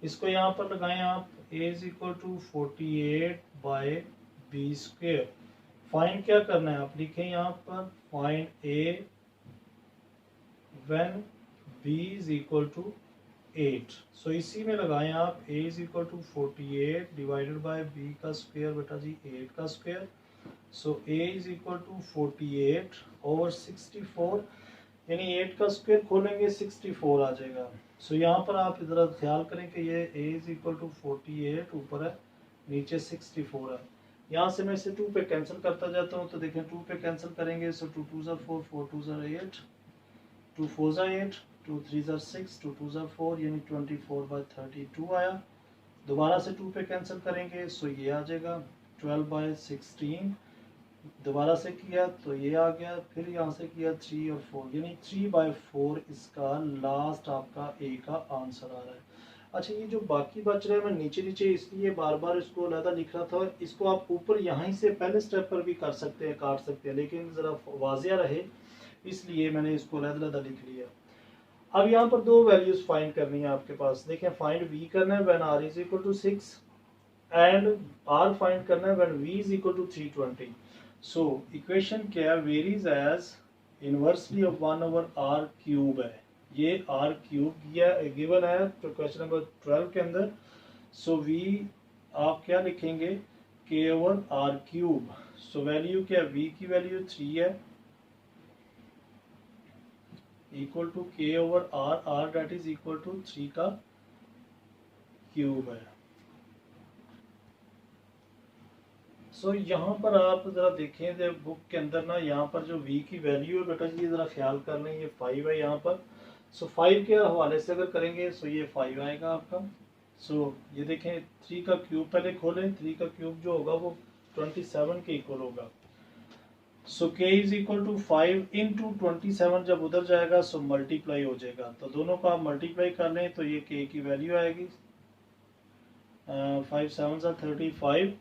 इसको यहाँ पर लगाएं आप, a is equal to 48 by b square. Find क्या करना है, आप लिखें यहाँ पर find a when b is equal to 8। So इसी में लगाएं आप a is equal to 48 divided by b का स्क्वायर, बेटा जी 8 का square. So a is equal to 48 over 64, यानी 8 का स्क्वायर खोलेंगे 64 आ जाएगा। सो यहाँ पर आप इधर ख्याल करें कि ये a इज इक्वल टू 48 ऊपर है, नीचे 64 है। यहाँ से मैं इसे 2 पे कैंसिल करता जाता हूँ, तो देखें 2 पे कैंसिल करेंगे। सो 2 2 ज़ा 4, 4 2 ज़ा 8, 2 4 ज़ा 8, 2 3 ज़ा 6, 2 2 ज़ा 4, यानी 24/32 आया। दोबारा से 2 पे कैंसिल करेंगे, सो ये आ जाएगा 12/16। दोबारा से किया तो ये आ गया, फिर यहाँ से किया 3 और 4, यानी 3/4 इसका लास्ट आपका a का आंसर आ रहा है। अच्छा ये जो बाकी बच रहा है, मैं नीचे नीचे इसलिए बार बार इसको अलहदा लिख रहा था, इसको आप ऊपर यहाँ से पहले स्टेप पर भी कर सकते हैं, काट सकते हैं, लेकिन ज़रा वाजिया रहे इसलिए मैंने इसको अलहदा लिख लिया। अब यहाँ पर 2 वैल्यूज फाइंड करनी है आपके पास। देखें फाइंड v करना है when r is equal to 6 and r find करना है when v is equal to 320। So equation क्या है, varies as inversely of 1/r cube है, ये r क्यूब गिवन है तो क्वेश्चन नंबर 12 के अंदर। सो v आप क्या लिखेंगे, k/r क्यूब। सो वैल्यू क्या, v की वैल्यू 3 है equal to k/r, r that is equal to 3 का क्यूब है। सो यहाँ पर आप ज़रा देखें जब बुक के अंदर ना, यहाँ पर जो v की वैल्यू है बेटा जी ज़रा ख्याल कर लें, ये 5 है यहाँ पर। सो 5 के हवाले से अगर करेंगे सो ये 5 आएगा आपका। सो ये देखें 3 का क्यूब पहले खोलें, 3 का क्यूब जो होगा वो 27 के इक्वल होगा। So k is equal to 5 into 27, जब उधर जाएगा सो मल्टीप्लाई हो जाएगा, तो दोनों का आप मल्टीप्लाई कर लें तो ये k की वैल्यू आएगी 5 7 ज़ा 35,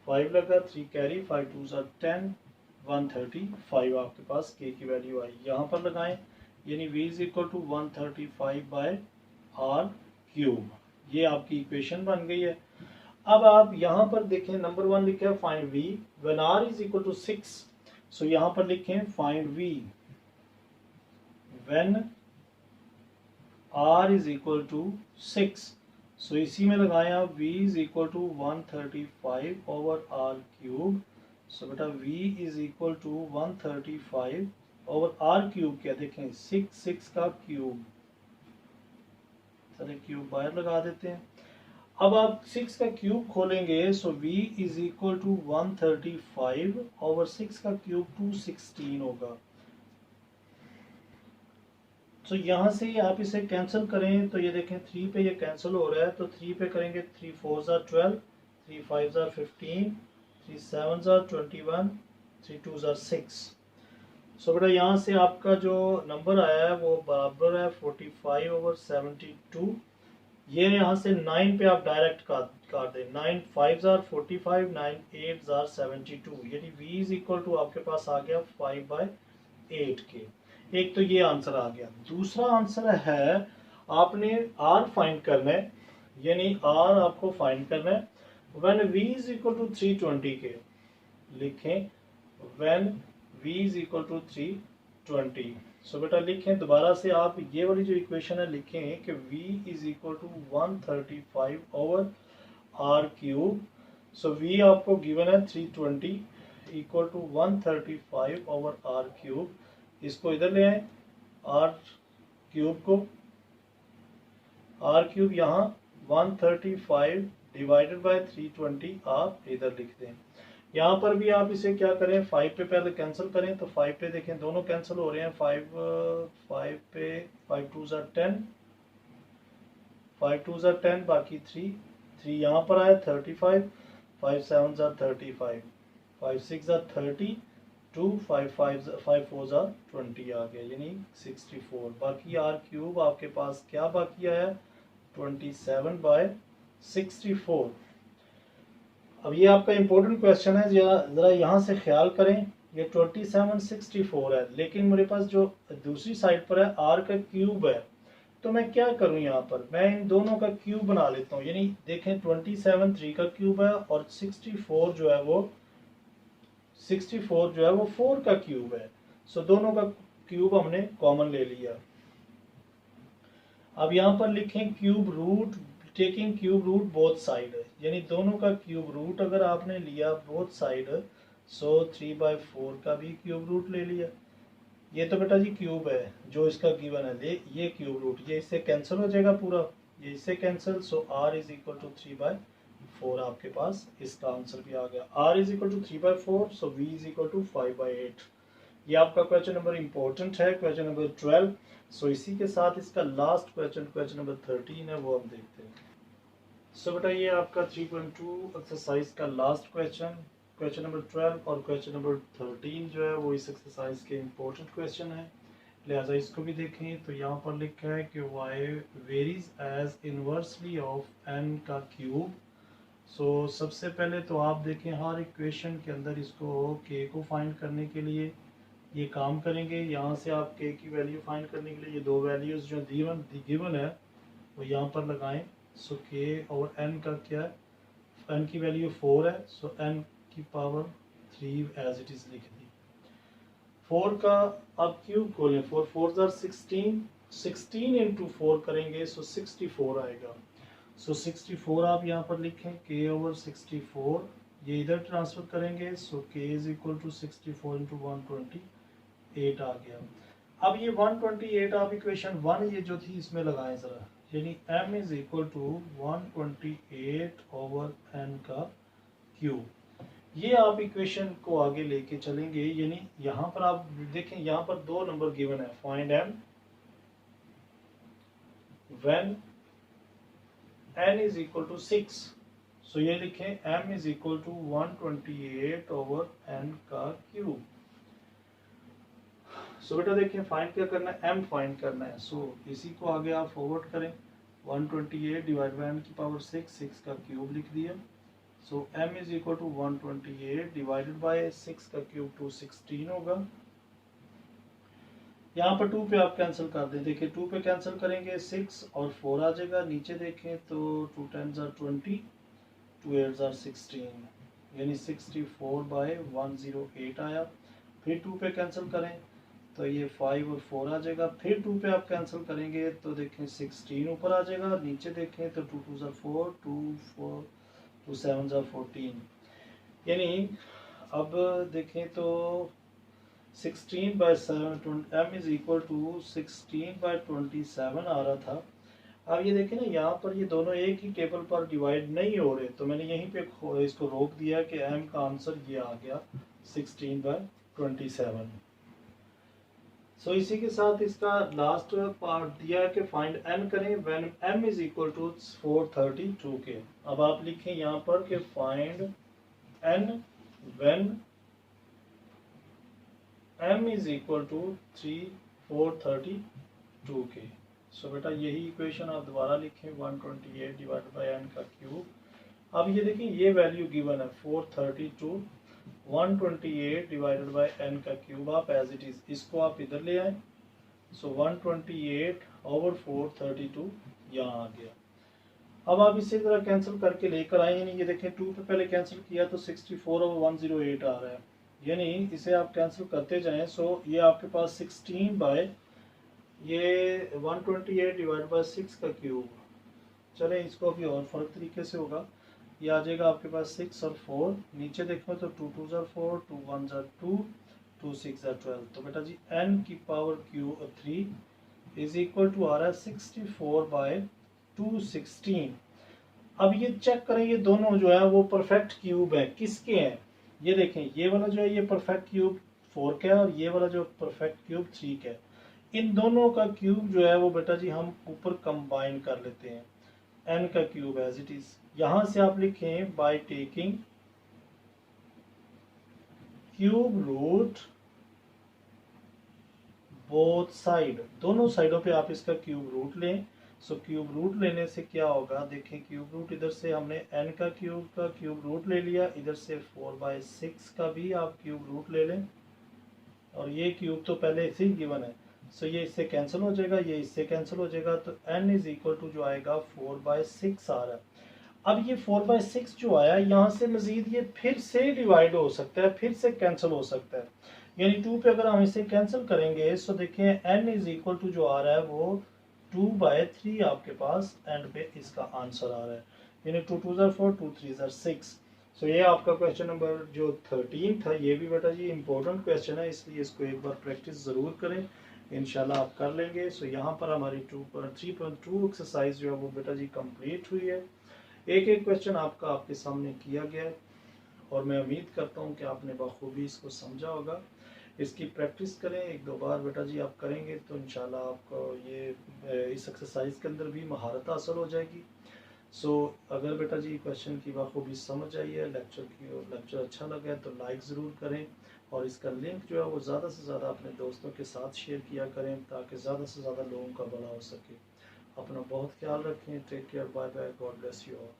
5 लगा, 3 कैरी, 5 2 ज़ा 10, 135 आपके पास के की वैल्यू आई। यहाँ पर लगाएं, यानी v is equal to 135 by r cube. ये आपकी इक्वेशन बन गई है। अब आप यहाँ पर देखें, नंबर 1 लिखा है find v when r is equal to 6। So यहाँ पर लिखें find v when r is equal to 6। So इसी में लगाया v is equal to 135 over r cube. So बेटा v is equal to 135 over r cube क्या देखें 6 का क्यूब। चलिए क्यूब बाहर लगा देते हैं। अब आप 6 का क्यूब खोलेंगे, so v is equal to 135 over 6 का क्यूब 216 होगा। तो यहाँ से आप इसे कैंसिल करें तो ये देखें 3 पे ये कैंसिल हो रहा है, तो 3 पे करेंगे 3 4 ज़ा 12, 3 5 ज़ा 15, 3 7 ज़ा 21, 3 2 ज़ा 6। सो बेटा यहाँ से आपका जो नंबर आया है वो बराबर है 45 ओवर 72। ये यहाँ से 9 पे आप डायरेक्ट काट दें, 9 5 ज़ार 45, 9 8 ज़ार 72, यानी v इज इक्वल टू आपके पास आ गया 5/8 के। एक तो ये आंसर आ गया। दूसरा आंसर है आपने r फाइंड करना है, यानी r आपको फाइंड करना है when v is equal to 320 के। लिखें when v is equal to 320। So बेटा लिखें दोबारा से, आप ये वाली जो इक्वेशन है लिखें कि v is equal to 135 over r cube. So v आपको गिवन है 320 equal to 135 over r cube. इसको इधर ले आए, r क्यूब को, r क्यूब यहाँ 135 डिवाइडेड बाय 320 आप इधर लिख दें। यहाँ पर भी आप इसे क्या करें, 5 पे पहले कैंसिल करें, तो 5 पे देखें दोनों कैंसिल हो रहे हैं। 5 पे 5 2 ज़ा 10, 5 2 ज़ा 10, बाकी 3 यहाँ पर आया 35, 5 7 ज़ा 35, 5 6 ज़ा 30, 2 5 4 ज़ा 20 आ गया, यानी 64। बाकी आर क्यूब आपके पास क्या बाकी आया 27/64। अब ये आपका इंपॉर्टेंट क्वेश्चन है, जरा यहाँ से ख्याल करें। ये 2764 है, लेकिन मेरे पास जो दूसरी साइड पर है r का क्यूब है, तो मैं क्या करूं, यहाँ पर मैं इन दोनों का क्यूब बना लेता हूँ। यानी देखें 27 3 का क्यूब है और 64 जो है वो 4 का क्यूब है। सो दोनों का क्यूब हमने कॉमन ले लिया। अब यहाँ पर लिखें cube root, taking cube root both side, यानी दोनों का क्यूब रूट अगर आपने लिया बोथ साइड, सो 3/4 का भी क्यूब रूट ले लिया। ये तो बेटा जी क्यूब है जो इसका गिवन है, ये क्यूब रूट, ये इससे कैंसिल हो जाएगा पूरा, ये इससे cancel. So r is equal to 3/4 आपके पास इसका आंसर भी आ गया। r is equal to 3/4, so v is equal to 5/8। ये आपका क्वेश्चन नंबर इंपॉर्टेंट है, क्वेश्चन नंबर 12। सो इसी के साथ इसका लास्ट क्वेश्चन, क्वेश्चन नंबर 13 है, वो हम देखते हैं। सो बेटा ये आपका 3.2 एक्सरसाइज का लास्ट क्वेश्चन, क्वेश्चन नंबर 12 और क्वेश्चन नंबर 13 जो है वो इस एक्सरसाइज के इम्पोर्टेंट क्वेश्चन है, लिहाजा इसको भी देखें। तो यहाँ पर लिखा है कि y varies as inversely of n का क्यूब। सो सबसे पहले तो आप देखें हर इक्वेशन के अंदर इसको k को फाइंड करने के लिए ये काम करेंगे। यहाँ से आप k की वैल्यू फाइंड करने के लिए ये दो वैल्यूज़ जो गिवन है वो यहाँ पर लगाएं। सो k और n का क्या है, n की वैल्यू 4 है, सो n की पावर 3 एज इट इज़ लिख दी। 4 का आप क्यूब खोलें, 4 4 ज़ार 16, 16 इंटू 4 करेंगे सो 64 आएगा। सो 64 आप यहाँ पर लिखें, k ओवर 64, ये इधर ट्रांसफर करेंगे, so k is equal to 64 into 128 आ गया। अब ये 128 आप इक्वेशन 1 ये जो थी इसमें लगाएं ज़रा, यानी m is equal to 128 over n का क्यूब। ये आप इक्वेशन को आगे लेके चलेंगे, यानी यहाँ पर आप देखें यहाँ पर दो नंबर गिवन है, find m when n is equal to 6। So ये लिखें m is equal to 128 over n का क्यूब। सो बेटा देखिए फाइंड क्या करना है, m फाइंड करना है। सो इसी को आगे आप फॉरवर्ड करें, 128 डिवाइड बाई n की पावर 6 का क्यूब लिख दिया। So m is equal to 128 divided by 6 का क्यूब 216 होगा। यहाँ पर 2 पे आप कैंसिल कर दें, देखिए 2 पे कैंसिल करेंगे 6 और 4 आ जाएगा, नीचे देखें तो 2 10s are 20, 2 8s are 16, यानी 64 बाई 108 आया। फिर 2 पे कैंसिल करें तो ये 5 और 4 आ जाएगा, फिर 2 पे आप कैंसिल करेंगे तो देखें 16 ऊपर आ जाएगा, नीचे देखें तो 2 2s are 4, 2 7s are 14, यानी अब देखें तो 16 by 7 m is equal to 16 by 27 आ रहा था। अब ये देखें ना, यहाँ पर ये दोनों एक ही टेबल पर डिवाइड नहीं हो रहे, तो मैंने यहीं पे इसको रोक दिया कि m का आंसर ये आ गया 16 बाई 27। सो इसी के साथ इसका लास्ट पार्ट दिया है कि फाइंड n करें when m is equal to 432 के। अब आप लिखें यहाँ पर कि find n when m is equal to 432 के। सो बेटा यही इक्वेशन आप दोबारा लिखें 128 डिवाइड बाई n का क्यूब। अब ये देखिए ये वैल्यू गिवन है 432, 128 डिवाइडेड बाई n का क्यूब, आप एज इट इज इसको आप इधर ले आए। सो 128 ओवर 432 यहाँ आ गया। अब आप इसी तरह कैंसिल करके लेकर आए, यानी ये देखें 2 पे पहले कैंसिल किया तो 64 ओवर 108 आ रहा है, यानी इसे आप कैंसिल करते जाएं। सो ये आपके पास 16 बाय ये 128 डिवाइड बाय 6 का क्यूब, चले इसको अभी और फर्क तरीके से होगा, ये आ जाएगा आपके पास 6 और 4, नीचे देखो तो 2 2s are 4, 2 1s are 2, 2 6 are 12। तो बेटा जी n की power cube 3 is equal to आ रहा है 64 बाय 216। अब ये चेक करें, ये दोनों जो है वो परफेक्ट क्यूब है, किसके हैं? ये देखें ये वाला जो है ये परफेक्ट क्यूब 4 का है और ये वाला जो परफेक्ट क्यूब 3 का है। इन दोनों का क्यूब जो है वो बेटा जी हम ऊपर कंबाइन कर लेते हैं, n का क्यूब एज इट इज। यहां से आप लिखें by taking cube root both side, दोनों साइडों पे आप इसका क्यूब रूट लें। सो क्यूब रूट लेने से क्या होगा, देखें क्यूब रूट इधर से हमने n का क्यूब रूट ले लिया, इधर से 4/6 का भी आप क्यूब रूट ले लें, और ये क्यूब तो पहले से ही गिवन है। सो ये इससे कैंसिल हो जाएगा, ये इससे कैंसिल हो जाएगा, तो n इज इक्वल टू जो आएगा 4/6 आ रहा है। अब ये 4/6 जो आया यहाँ से मजीद ये फिर से डिवाइड हो सकता है, फिर से कैंसिल हो सकता है, यानी 2 पे अगर हम इसे कैंसिल करेंगे सो देखें n इज इक्वल टू जो आ रहा है वो 2/3 आपके पास एंड पे इसका आंसर आ रहा है, यानी 2 2s are 4, 2 3s are 6। So ये आपका क्वेश्चन नंबर जो 13 था, ये भी बेटा जी इंपॉर्टेंट क्वेश्चन है, इसलिए इसको एक बार प्रैक्टिस ज़रूर करें, इंशाल्लाह आप कर लेंगे। सो यहाँ पर हमारी 3.2 एक्सरसाइज जो है वो बेटा जी कंप्लीट हुई है। एक एक क्वेश्चन आपके सामने किया गया है और मैं उम्मीद करता हूँ कि आपने बखूबी इसको समझा होगा। इसकी प्रैक्टिस करें, 1-2 बार बेटा जी आप करेंगे तो इंशाल्लाह आपको ये इस एक्सरसाइज के अंदर भी महारत हासिल हो जाएगी। सो अगर बेटा जी क्वेश्चन की बखूबी समझ आई है, लेक्चर अच्छा लगा है तो लाइक ज़रूर करें, और इसका लिंक जो है वो ज़्यादा से ज़्यादा अपने दोस्तों के साथ शेयर किया करें ताकि ज़्यादा से ज़्यादा लोगों का भला हो सके। अपना बहुत ख्याल रखें, take care, bye bye, God bless you all.